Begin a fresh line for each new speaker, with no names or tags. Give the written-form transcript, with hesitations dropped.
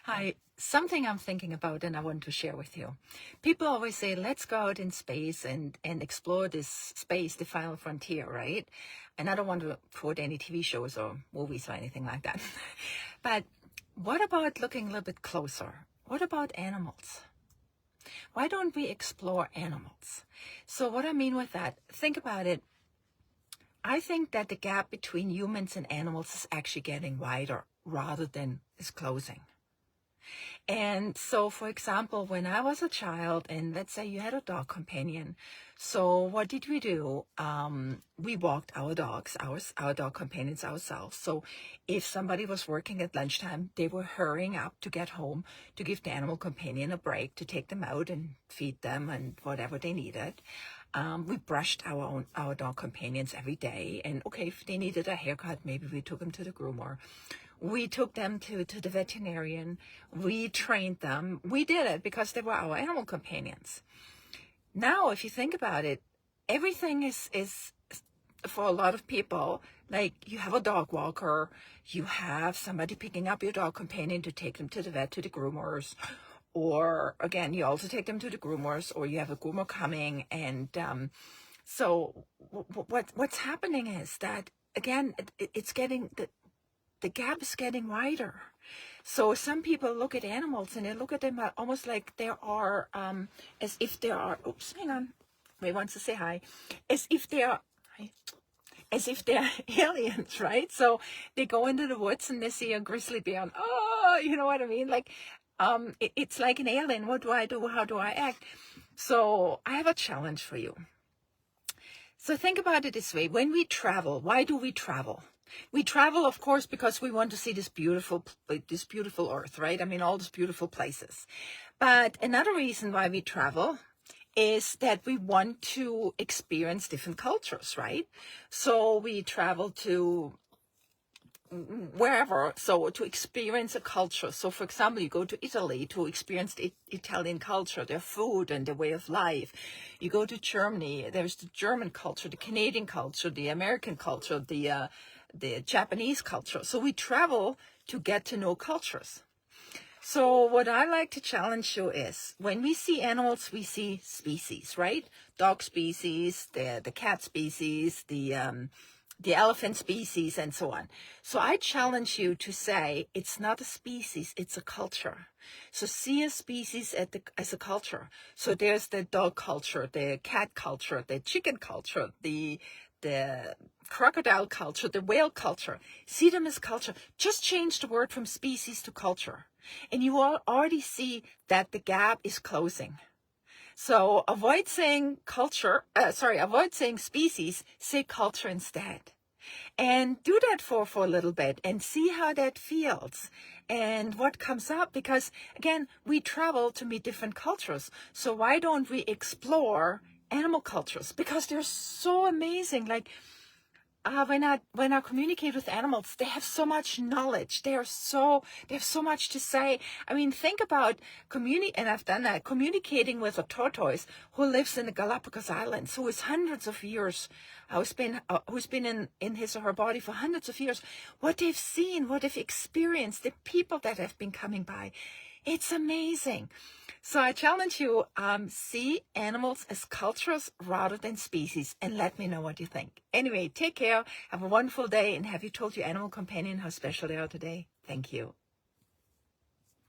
Hi, something I'm thinking about and I want to share with you. People always say, let's go out in space and explore this space, the final frontier, right? And I don't want to quote any TV shows or movies or anything like that. But what about looking a little bit closer? What about animals? Why don't we explore animals? So, what I mean with that, think about it. I think that the gap between humans and animals is actually getting wider rather than is closing. And so, for example, when I was a child, and let's say you had a dog companion, so what did we do? We walked our dogs, our dog companions ourselves. So if somebody was working at lunchtime, they were hurrying up to get home to give the animal companion a break, to take them out and feed them and whatever they needed. We brushed our dog companions every day, and okay, if they needed a haircut, maybe we took them to the groomer. We took them to the veterinarian. We trained them. We did it because they were our animal companions. Now, if you think about it, everything is for a lot of people, like you have a dog walker, you have somebody picking up your dog companion to take them to the vet, to the groomers, or again, you also take them to the groomers, or you have a groomer coming. And so what's happening is that, again, it's getting, the gap is getting wider. So some people look at animals and they look at them almost like they are, as if they are, oops, hang on, Ray wants to say hi, as if they are, hi, as if they're aliens, right? So they go into the woods and they see a grizzly bear and, oh, you know what I mean? Like, it's like an alien. What do I do? How do I act? So I have a challenge for you. So think about it this way. When we travel, why do we travel? We travel, of course, because we want to see this beautiful earth, right? I mean, all these beautiful places. But another reason why we travel is that we want to experience different cultures, right? So we travel to wherever, so to experience a culture. So for example, you go to Italy to experience the Italian culture, their food and their way of life. You go to Germany, there's the German culture, the Canadian culture, the American culture, the Japanese culture. So we travel to get to know cultures. So what I like to challenge you is, when we see animals, we see species, right? Dog species, the cat species, the elephant species, and so on. So I challenge you to say, it's not a species, it's a culture. So see a species as a culture. So there's the dog culture, the cat culture, the chicken culture, the crocodile culture, the whale culture. See them as culture. Just change the word from species to culture. And you will already see that the gap is closing. So avoid saying avoid saying species, say culture instead. And do that for a little bit and see how that feels and what comes up. Because again, we travel to meet different cultures. So why don't we explore animal cultures? Because they're so amazing. Like, when I communicate with animals, they have so much knowledge. They have so much to say. I mean, think about and I've done that, communicating with a tortoise who lives in the Galapagos Islands, who is hundreds of years, who's been in his or her body for hundreds of years. What they've seen, what they've experienced, the people that have been coming by. It's amazing. So I challenge you, see animals as cultures rather than species, and let me know what you think. Anyway, take care, have a wonderful day, and have you told your animal companion how special they are today? Thank you.